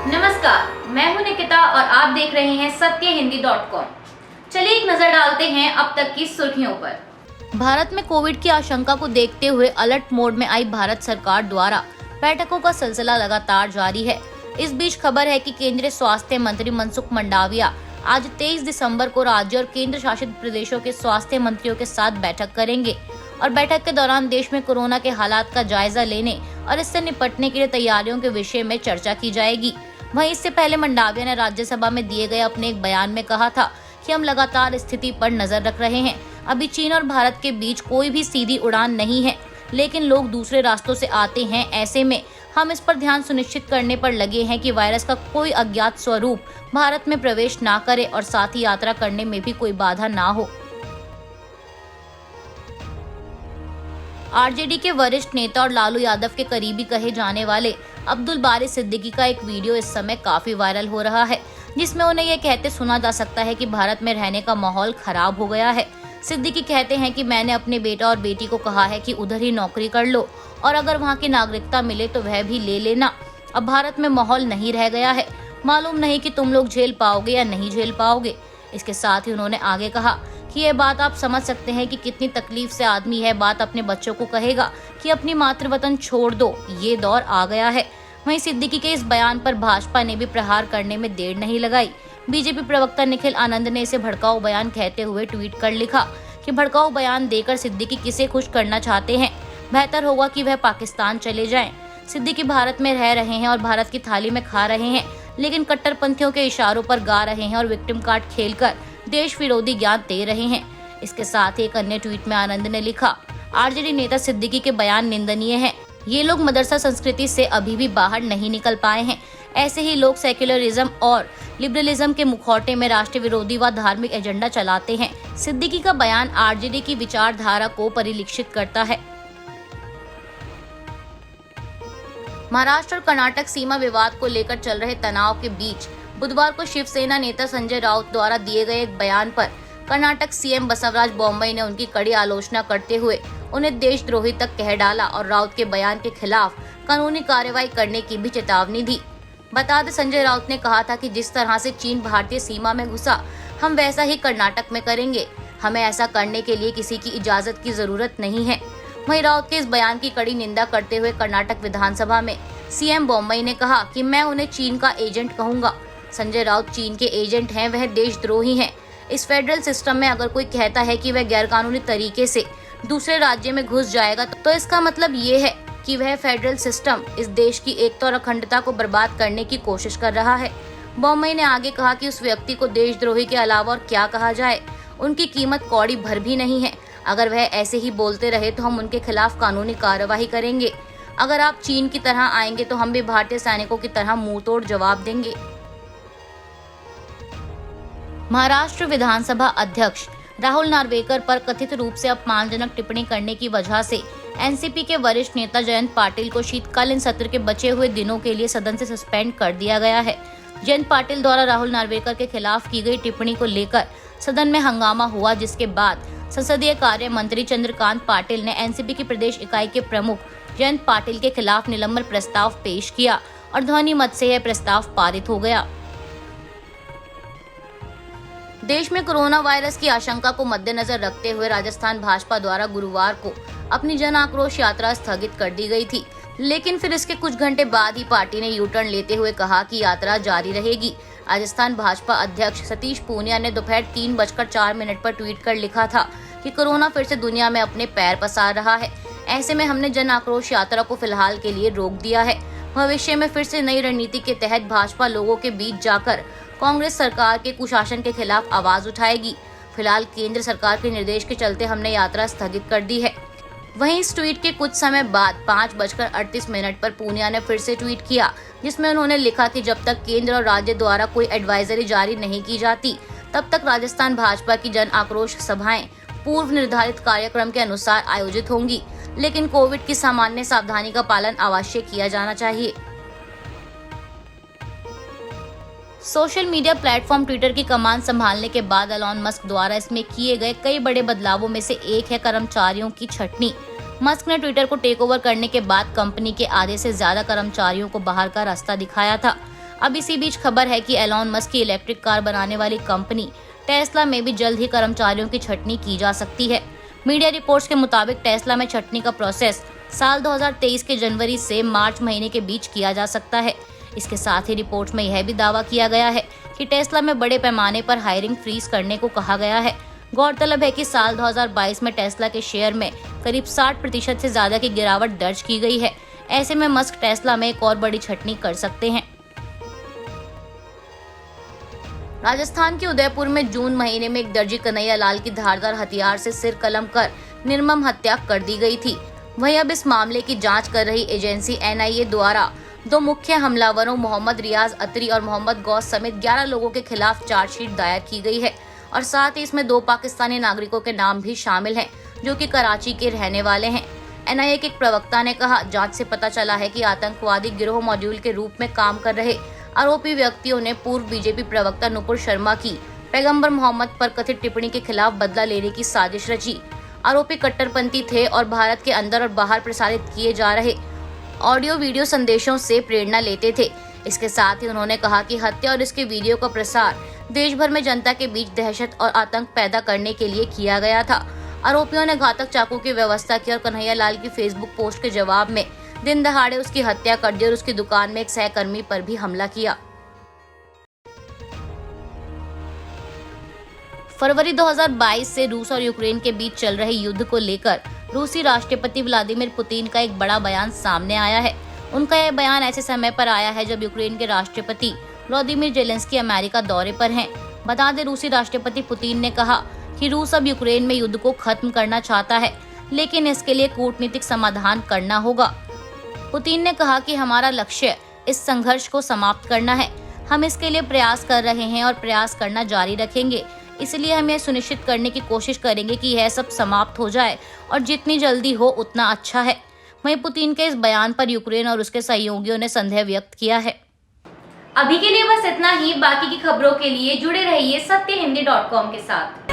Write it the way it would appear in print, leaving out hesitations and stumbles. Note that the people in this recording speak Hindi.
नमस्कार, मैं हूं निकिता और आप देख रहे हैं सत्यहिंदी.com। चलिए एक नजर डालते हैं अब तक की सुर्खियों पर। भारत में कोविड की आशंका को देखते हुए अलर्ट मोड में आई भारत सरकार द्वारा बैठकों का सिलसिला लगातार जारी है। इस बीच खबर है कि केंद्रीय स्वास्थ्य मंत्री मनसुख मंडाविया आज 23 दिसंबर को राज्य और केंद्र शासित प्रदेशों के स्वास्थ्य मंत्रियों के साथ बैठक करेंगे और बैठक के दौरान देश में कोरोना के हालात का जायजा लेने और इससे निपटने के लिए तैयारियों के विषय में चर्चा की जाएगी। वहीं इससे पहले मंडाविया ने राज्यसभा में दिए गए अपने एक बयान में कहा था कि हम लगातार स्थिति पर नजर रख रहे हैं। अभी चीन और भारत के बीच कोई भी सीधी उड़ान नहीं है, लेकिन लोग दूसरे रास्तों से आते हैं। ऐसे में हम इस पर ध्यान सुनिश्चित करने पर लगे हैं कि वायरस का कोई अज्ञात स्वरूप भारत में प्रवेश ना करे और साथ ही यात्रा करने में भी कोई बाधा ना हो। आरजेडी के वरिष्ठ नेता और लालू यादव के करीबी कहे जाने वाले अब्दुल बारी सिद्दीकी का एक वीडियो इस समय काफी वायरल हो रहा है, जिसमें उन्हें यह कहते सुना जा सकता है कि भारत में रहने का माहौल खराब हो गया है। सिद्दीकी कहते हैं कि मैंने अपने बेटा और बेटी को कहा है कि उधर ही नौकरी कर लो और अगर वहां की नागरिकता मिले तो वह भी ले लेना। अब भारत में माहौल नहीं रह गया है, मालूम नहीं कि तुम लोग झेल पाओगे या नहीं झेल पाओगे। इसके साथ ही उन्होंने आगे कहा कि ये बात आप समझ सकते हैं कि कितनी तकलीफ से आदमी है बात अपने बच्चों को कहेगा कि अपनी मातृवतन छोड़ दो, ये दौर आ गया है। वहीं सिद्दीकी के इस बयान पर भाजपा ने भी प्रहार करने में देर नहीं लगाई। बीजेपी प्रवक्ता निखिल आनंद ने इसे भड़काऊ बयान कहते हुए ट्वीट कर लिखा कि भड़काऊ बयान देकर सिद्दीकी किसे खुश करना चाहते हैं, बेहतर होगा कि वह पाकिस्तान चले जाएं। सिद्दीकी भारत में रह रहे हैं और भारत की थाली में खा रहे हैं, लेकिन कट्टरपंथियों के इशारों पर गा रहे हैं और विक्टिम कार्ड खेलकर देश विरोधी ज्ञान दे रहे हैं। इसके साथ ही एक अन्य ट्वीट में आनंद ने लिखा, आरजेडी नेता सिद्दीकी के बयान निंदनीय है। ये लोग मदरसा संस्कृति से अभी भी बाहर नहीं निकल पाए हैं। ऐसे ही लोग सेक्युलरिज्म और लिबरलिज्म के मुखौटे में राष्ट्र विरोधी व धार्मिक एजेंडा चलाते हैं। सिद्दीकी का बयान आरजेडी की विचारधारा को परिलक्षित करता है। महाराष्ट्र और कर्नाटक सीमा विवाद को लेकर चल रहे तनाव के बीच बुधवार को शिवसेना नेता संजय राउत द्वारा दिए गए एक बयान पर कर्नाटक सीएम बसवराज बोम्मई ने उनकी कड़ी आलोचना करते हुए उन्हें देशद्रोही तक कह डाला और राउत के बयान के खिलाफ कानूनी कार्रवाई करने की भी चेतावनी दी। बता दें, संजय राउत ने कहा था कि जिस तरह से चीन भारतीय सीमा में घुसा, हम वैसा ही कर्नाटक में करेंगे। हमें ऐसा करने के लिए किसी की इजाजत की जरूरत नहीं है। वहीं राउत के इस बयान की कड़ी निंदा करते हुए कर्नाटक विधानसभा में सीएम बोम्मई ने कहा कि मैं उन्हें चीन का एजेंट कहूंगा। संजय राउत चीन के एजेंट हैं, वह देशद्रोही हैं। इस फेडरल सिस्टम में अगर कोई कहता है कि वह गैरकानूनी तरीके से दूसरे राज्य में घुस जाएगा तो इसका मतलब ये है कि वह फेडरल सिस्टम इस देश की एकता और अखंडता को बर्बाद करने की कोशिश कर रहा है। बोम्मई ने आगे कहा कि उस व्यक्ति को देशद्रोही के अलावा और क्या कहा जाए, उनकी कीमत कौड़ी भर भी नहीं है। अगर वह ऐसे ही बोलते रहे तो हम उनके खिलाफ कानूनी कार्यवाही करेंगे। अगर आप चीन की तरह आएंगे तो हम भी भारतीय सैनिकों की तरह मुंहतोड़ जवाब देंगे। महाराष्ट्र विधानसभा अध्यक्ष राहुल नार्वेकर पर कथित रूप से अपमानजनक टिप्पणी करने की वजह से एनसीपी के वरिष्ठ नेता जयंत पाटिल को शीतकालीन सत्र के बचे हुए दिनों के लिए सदन से सस्पेंड कर दिया गया है। जयंत पाटिल द्वारा राहुल नार्वेकर के खिलाफ की गई टिप्पणी को लेकर सदन में हंगामा हुआ, जिसके बाद संसदीय कार्य मंत्री चंद्रकांत पाटिल ने एनसीपी की प्रदेश इकाई के प्रमुख जयंत पाटिल के खिलाफ निलंबन प्रस्ताव पेश किया और ध्वनि मत से यह प्रस्ताव पारित हो गया। देश में कोरोना वायरस की आशंका को मद्देनजर रखते हुए राजस्थान भाजपा द्वारा गुरुवार को अपनी जन आक्रोश यात्रा स्थगित कर दी गई थी, लेकिन फिर इसके कुछ घंटे बाद ही पार्टी ने यू टर्न लेते हुए कहा कि यात्रा जारी रहेगी। राजस्थान भाजपा अध्यक्ष सतीश पूनिया ने दोपहर 3:04 पर ट्वीट कर लिखा था कि कोरोना फिर से दुनिया में अपने पैर पसार रहा है। ऐसे में हमने जन आक्रोश यात्रा को फिलहाल के लिए रोक दिया है। भविष्य में फिर से नई रणनीति के तहत भाजपा लोगों के बीच जाकर कांग्रेस सरकार के कुशासन के खिलाफ आवाज उठाएगी। फिलहाल केंद्र सरकार के निर्देश के चलते हमने यात्रा स्थगित कर दी है। वहीं इस ट्वीट के कुछ समय बाद 5:38 पर पूनिया ने फिर से ट्वीट किया, जिसमें उन्होंने लिखा कि जब तक केंद्र और राज्य द्वारा कोई एडवाइजरी जारी नहीं की जाती, तब तक राजस्थान भाजपा की जन आक्रोश सभाएं पूर्व निर्धारित कार्यक्रम के अनुसार आयोजित होंगी, लेकिन कोविड की सामान्य सावधानी का पालन अवश्य किया जाना चाहिए। सोशल मीडिया प्लेटफॉर्म ट्विटर की कमान संभालने के बाद एलॉन मस्क द्वारा इसमें किए गए कई बड़े बदलावों में से एक है कर्मचारियों की छंटनी। मस्क ने ट्विटर को टेक ओवर करने के बाद कंपनी के आधे से ज्यादा कर्मचारियों को बाहर का रास्ता दिखाया था। अब इसी बीच खबर है कि एलॉन मस्क की इलेक्ट्रिक कार बनाने वाली कंपनी टेस्ला में भी जल्द ही कर्मचारियों की छंटनी की जा सकती है। मीडिया रिपोर्ट्स के मुताबिक टेस्ला में छंटनी का प्रोसेस साल 2023 के जनवरी से मार्च महीने के बीच किया जा सकता है। इसके साथ ही रिपोर्ट्स में यह भी दावा किया गया है कि टेस्ला में बड़े पैमाने पर हायरिंग फ्रीज करने को कहा गया है। गौरतलब है कि साल 2022 में टेस्ला के शेयर में करीब 60% से ज्यादा की गिरावट दर्ज की गई है। ऐसे में मस्क टेस्ला में एक और बड़ी छंटनी कर सकते हैं। राजस्थान के उदयपुर में जून महीने में एक दर्जी कन्हैया लाल की धारदार हथियार से सिर कलम कर निर्मम हत्या कर दी गई थी। वहीं अब इस मामले की जांच कर रही एजेंसी NIA द्वारा 2 मुख्य हमलावरों मोहम्मद रियाज अतरी और मोहम्मद गौस समेत 11 लोगों के खिलाफ चार्जशीट दायर की गई है और साथ ही इसमें 2 पाकिस्तानी नागरिकों के नाम भी शामिल हैं, जो कि कराची के रहने वाले हैं। NIA के एक प्रवक्ता ने कहा, जांच से पता चला है कि आतंकवादी गिरोह मॉड्यूल के रूप में काम कर रहे आरोपी व्यक्तियों ने पूर्व बीजेपी प्रवक्ता नुपुर शर्मा की पैगंबर मोहम्मद पर कथित टिप्पणी के खिलाफ बदला लेने की साजिश रची। आरोपी कट्टरपंथी थे और भारत के अंदर और बाहर प्रसारित किए जा रहे ऑडियो वीडियो संदेशों से प्रेरणा लेते थे। इसके साथ ही उन्होंने कहा कि हत्या और इसके वीडियो का प्रसार देश भर में जनता के बीच दहशत और आतंक पैदा करने के लिए किया गया था। आरोपियों ने घातक चाकू की व्यवस्था की और कन्हैया लाल की फेसबुक पोस्ट के जवाब में दिन दहाड़े उसकी हत्या कर दी और उसकी दुकान में एक सहकर्मी पर भी हमला किया। फरवरी 2022 से रूस और यूक्रेन के बीच चल रहे युद्ध को लेकर रूसी राष्ट्रपति व्लादिमीर पुतिन का एक बड़ा बयान सामने आया है। उनका यह बयान ऐसे समय पर आया है जब यूक्रेन के राष्ट्रपति व्लादिमीर जेलेंस्की अमेरिका दौरे पर हैं। बता दें, रूसी राष्ट्रपति पुतिन ने कहा कि रूस अब यूक्रेन में युद्ध को खत्म करना चाहता है, लेकिन इसके लिए कूटनीतिक समाधान करना होगा। पुतिन ने कहा कि हमारा लक्ष्य इस संघर्ष को समाप्त करना है। हम इसके लिए प्रयास कर रहे हैं और प्रयास करना जारी रखेंगे। इसलिए हम यह सुनिश्चित करने की कोशिश करेंगे कि यह सब समाप्त हो जाए और जितनी जल्दी हो उतना अच्छा है। वहीं पुतिन के इस बयान पर यूक्रेन और उसके सहयोगियों ने संदेह व्यक्त किया है। अभी के लिए बस इतना ही। बाकी की खबरों के लिए जुड़े रहिए सत्यहिंदी.com के साथ।